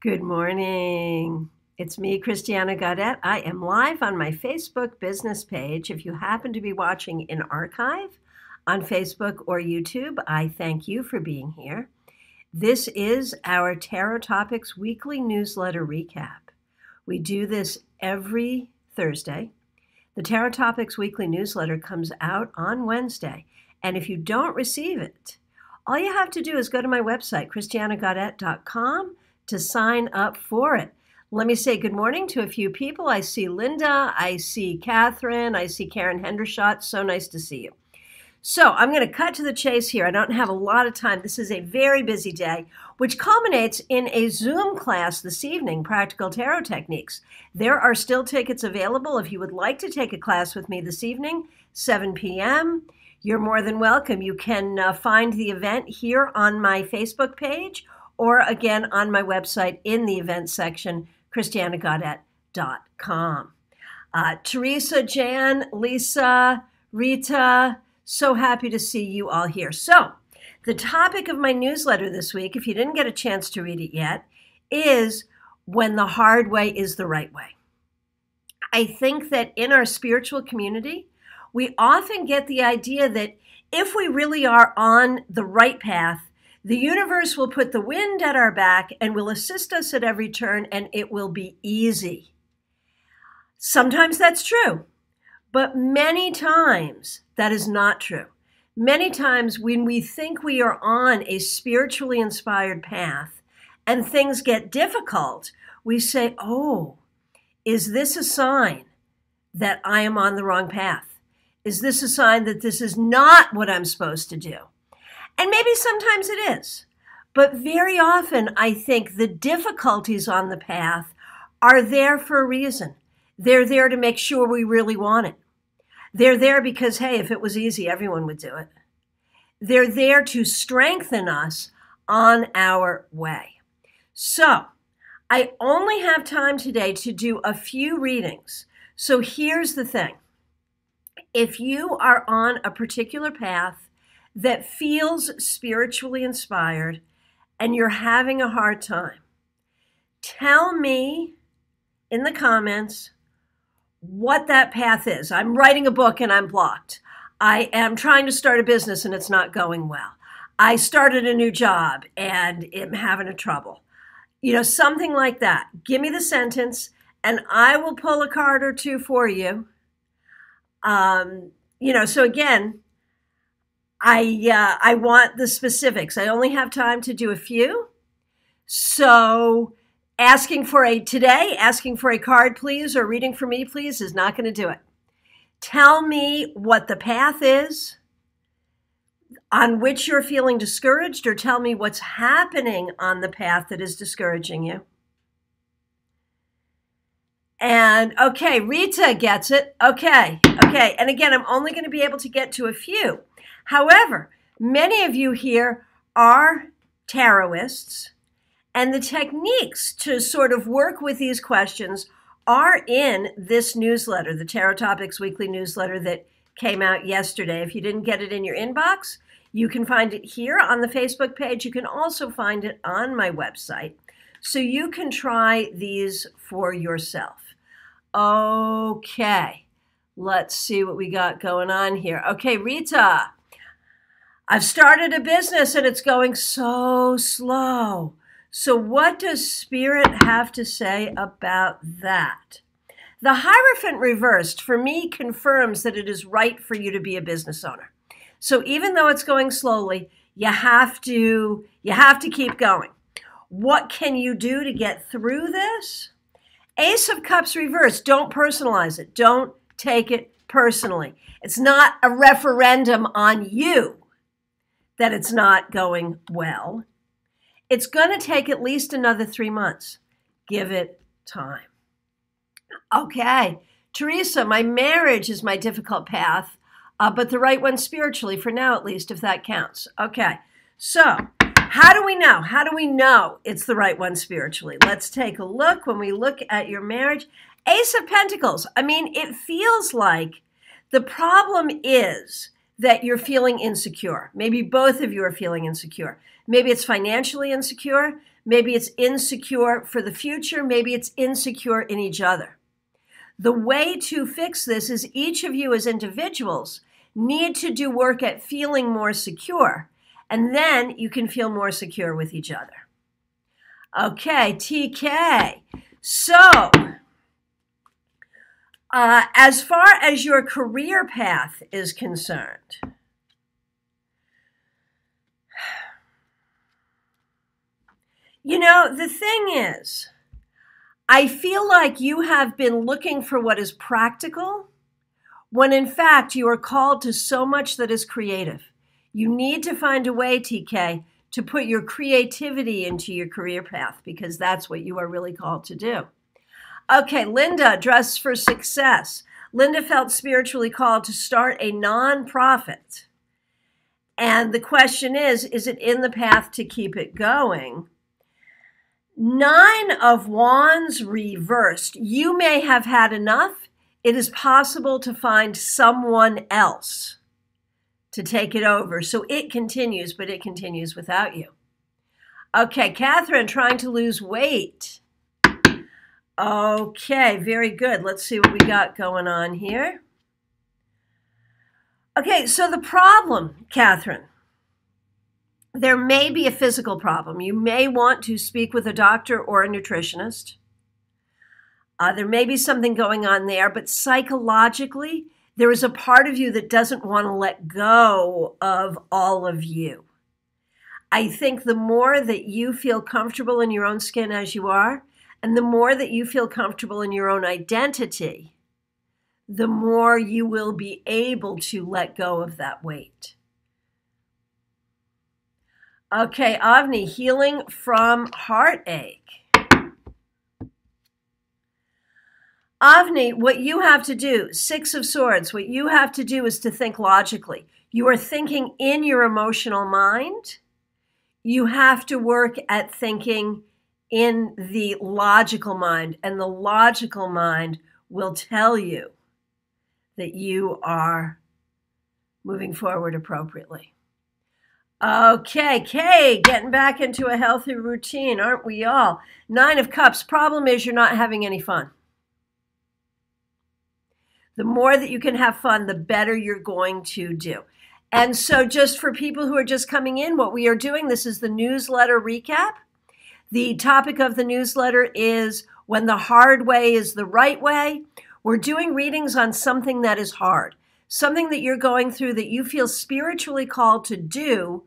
Good morning. It's me, Christiana Gaudet. I am live on my Facebook business page. If you happen to be watching in archive on Facebook or YouTube, I thank you for being here. This is our Tarot Topics weekly newsletter recap. We do this every Thursday. The Tarot Topics weekly newsletter comes out on Wednesday. And if you don't receive it, all you have to do is go to my website, christianagaudet.com, to sign up for it. Let me say good morning to a few people. I see Linda, I see Catherine, I see Karen Hendershot. So nice to see you. So I'm going to cut to the chase here. I don't have a lot of time. This is a very busy day, which culminates in a Zoom class this evening, Practical Tarot Techniques. There are still tickets available if you would like to take a class with me this evening, 7 p.m. You're more than welcome. You can find the event here on my Facebook page or again on my website in the events section, christianagaudet.com. Teresa, Jan, Lisa, Rita, so happy to see you all here. So the topic of my newsletter this week, if you didn't get a chance to read it yet, is when the hard way is the right way. I think that in our spiritual community, we often get the idea that if we really are on the right path, the universe will put the wind at our back and will assist us at every turn, and it will be easy. Sometimes that's true, but many times that is not true. Many times when we think we are on a spiritually inspired path and things get difficult, we say, oh, is this a sign that I am on the wrong path? Is this a sign that this is not what I'm supposed to do? And maybe sometimes it is, but very often I think the difficulties on the path are there for a reason. They're there to make sure we really want it. They're there because, hey, if it was easy, everyone would do it. They're there to strengthen us on our way. So I only have time today to do a few readings. So here's the thing. If you are on a particular path that feels spiritually inspired and you're having a hard time, tell me in the comments what that path is. I'm writing a book and I'm blocked. I am trying to start a business and it's not going well. I started a new job and am having a trouble. Something like that. Give me the sentence and I will pull a card or two for you. So again, I want the specifics. I only have time to do a few. So asking for a card, please, or reading for me, please, is not going to do it. Tell me what the path is on which you're feeling discouraged, or tell me what's happening on the path that is discouraging you. And okay, Rita gets it. Okay. And again, I'm only going to be able to get to a few. However, many of you here are tarotists, and the techniques to sort of work with these questions are in this newsletter, the Tarot Topics weekly newsletter that came out yesterday. If you didn't get it in your inbox, you can find it here on the Facebook page. You can also find it on my website. So you can try these for yourself. Okay, let's see what we got going on here. Okay, Rita, I've started a business and it's going so slow. So what does Spirit have to say about that? The Hierophant reversed for me confirms that it is right for you to be a business owner. So even though it's going slowly, you have to keep going. What can you do to get through this? Ace of Cups reversed. Don't personalize it. Don't take it personally. It's not a referendum on you that it's not going well. It's going to take at least another 3 months. Give it time. Okay, Teresa, my marriage is my difficult path, but the right one spiritually, for now at least, if that counts. Okay, so how do we know? How do we know it's the right one spiritually? Let's take a look. When we look at your marriage, Ace of Pentacles. I mean, it feels like the problem is that you're feeling insecure. Maybe both of you are feeling insecure. Maybe it's financially insecure. Maybe it's insecure for the future. Maybe it's insecure in each other. The way to fix this is each of you as individuals need to do work at feeling more secure, and then you can feel more secure with each other. Okay, TK. So, as far as your career path is concerned, you know, the thing is, I feel like you have been looking for what is practical, when in fact you are called to so much that is creative. You need to find a way, TK, to put your creativity into your career path, because that's what you are really called to do. Okay, Linda, Dress for Success. Linda felt spiritually called to start a nonprofit. And the question is it in the path to keep it going? 9 of Wands reversed. You may have had enough. It is possible to find someone else to take it over. So it continues, but it continues without you. Okay, Catherine, trying to lose weight. Okay, very good. Let's see what we got going on here. Okay, so the problem, Catherine, there may be a physical problem. You may want to speak with a doctor or a nutritionist. There may be something going on there, but psychologically, there is a part of you that doesn't want to let go of all of you. I think the more that you feel comfortable in your own skin as you are, and the more that you feel comfortable in your own identity, the more you will be able to let go of that weight. Okay, Avni, healing from heartache. Avni, what you have to do, 6 of Swords, what you have to do is to think logically. You are thinking in your emotional mind. You have to work at thinking in the logical mind, and the logical mind will tell you that you are moving forward appropriately. Okay, Kay, getting back into a healthy routine, aren't we all? 9 of Cups, problem is you're not having any fun. The more that you can have fun, the better you're going to do. And so just for people who are just coming in, what we are doing, this is the newsletter recap. The topic of the newsletter is when the hard way is the right way. We're doing readings on something that is hard, something that you're going through that you feel spiritually called to do,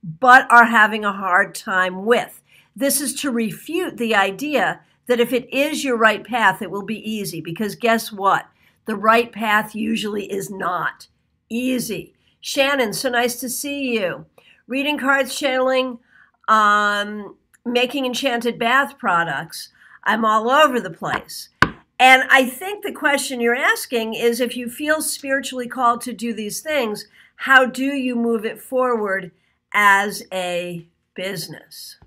but are having a hard time with. This is to refute the idea that if it is your right path, it will be easy, because guess what? The right path usually is not easy. Shannon, so nice to see you. Reading cards, channeling, making enchanted bath products. I'm all over the place. And I think the question you're asking is, if you feel spiritually called to do these things, how do you move it forward as a business?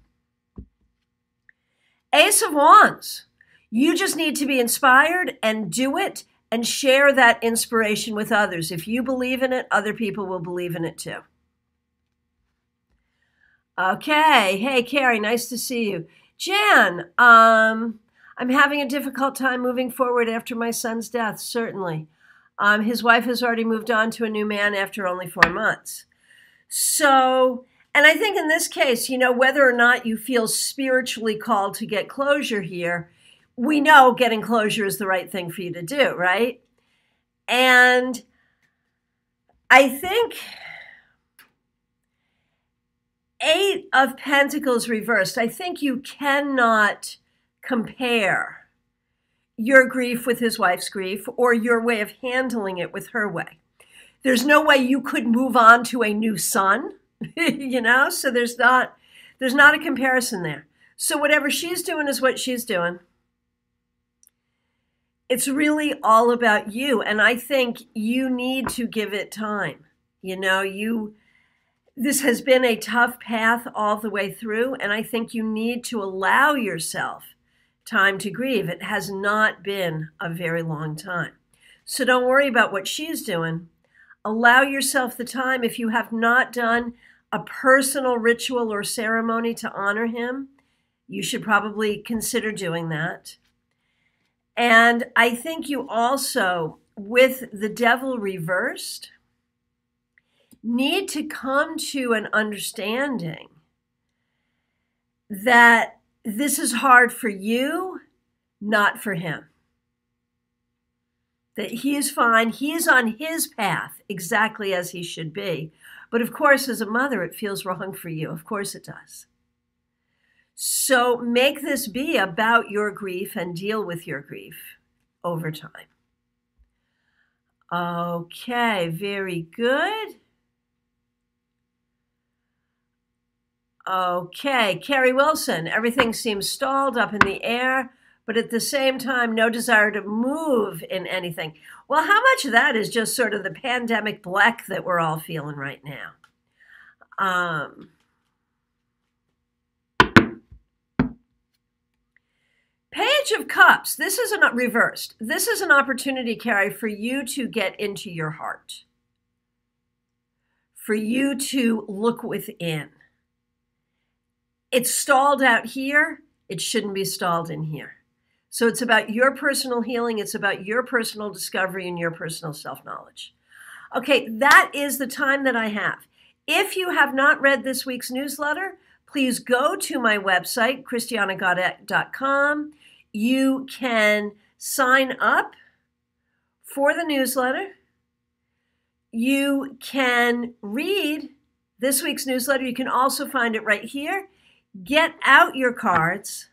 Ace of Wands. You just need to be inspired and do it and share that inspiration with others. If you believe in it, other people will believe in it too. Okay. Hey, Carrie, nice to see you. Jan, I'm having a difficult time moving forward after my son's death, certainly. His wife has already moved on to a new man after only 4 months. So, and I think in this case, you know, whether or not you feel spiritually called to get closure here, we know getting closure is the right thing for you to do, right? And I think 8 of Pentacles reversed. I think you cannot compare your grief with his wife's grief, or your way of handling it with her way. There's no way you could move on to a new son, you know? So there's not a comparison there. So whatever she's doing is what she's doing. It's really all about you. And I think you need to give it time. You know, this has been a tough path all the way through. And I think you need to allow yourself time to grieve. It has not been a very long time. So don't worry about what she's doing. Allow yourself the time. If you have not done a personal ritual or ceremony to honor him, you should probably consider doing that. And I think you also, with the devil reversed, need to come to an understanding that this is hard for you, not for him. That he is fine. He is on his path exactly as he should be. But of course, as a mother, it feels wrong for you. Of course it does. So make this be about your grief and deal with your grief over time. Okay, very good. Okay, Carrie Wilson, everything seems stalled up in the air, but at the same time, no desire to move in anything. Well, how much of that is just sort of the pandemic bleck that we're all feeling right now? Page of Cups, this is not reversed. This is an opportunity, Carrie, for you to get into your heart, for you to look within. It's stalled out here. It shouldn't be stalled in here. So it's about your personal healing. It's about your personal discovery and your personal self-knowledge. Okay, that is the time that I have. If you have not read this week's newsletter, please go to my website, christianagaudet.com. You can sign up for the newsletter. You can read this week's newsletter. You can also find it right here. Get out your cards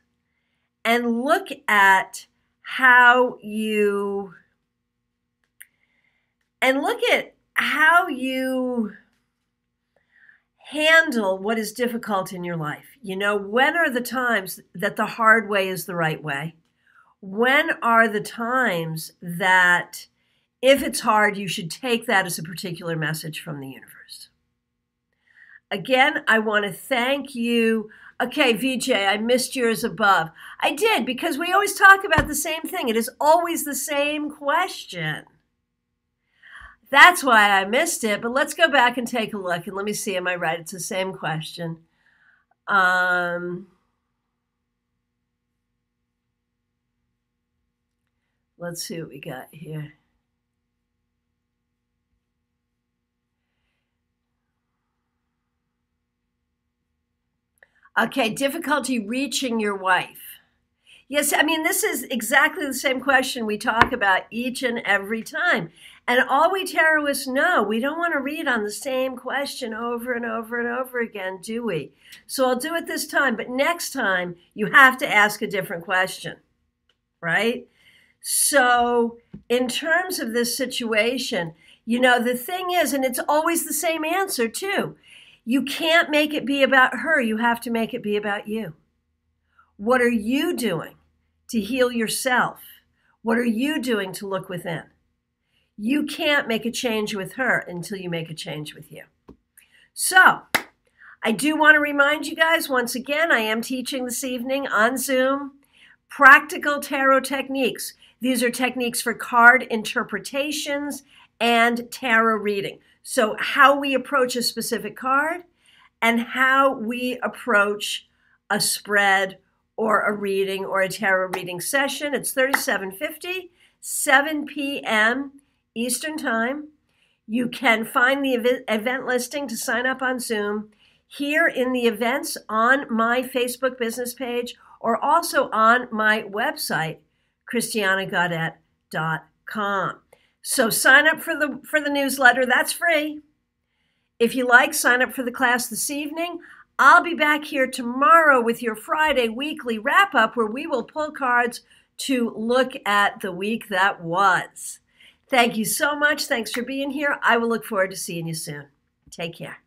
and look at how you handle what is difficult in your life. You know, when are the times that the hard way is the right way? When are the times that if it's hard, you should take that as a particular message from the universe? Again, I want to thank you. Okay, VJ, I missed yours above. I did, because we always talk about the same thing. It is always the same question. That's why I missed it, but let's go back and take a look, and let me see, am I right? It's the same question. Let's see what we got here. Okay, difficulty reaching your wife. Yes, I mean, this is exactly the same question we talk about each and every time. And all we tarotists know, we don't want to read on the same question over and over and over again, do we? So I'll do it this time, but next time you have to ask a different question, right? So in terms of this situation, you know, the thing is, and it's always the same answer too, you can't make it be about her. You have to make it be about you. What are you doing to heal yourself? What are you doing to look within? You can't make a change with her until you make a change with you. So I do want to remind you guys, once again, I am teaching this evening on Zoom, practical tarot techniques. These are techniques for card interpretations and tarot reading. So how we approach a specific card and how we approach a spread or a reading or a tarot reading session. It's $37.50, 7 p.m. Eastern Time. You can find the event listing to sign up on Zoom here in the events on my Facebook business page or also on my website, christianagaudet.com. So sign up for the newsletter. That's free. If you like, sign up for the class this evening. I'll be back here tomorrow with your Friday weekly wrap-up where we will pull cards to look at the week that was. Thank you so much. Thanks for being here. I will look forward to seeing you soon. Take care.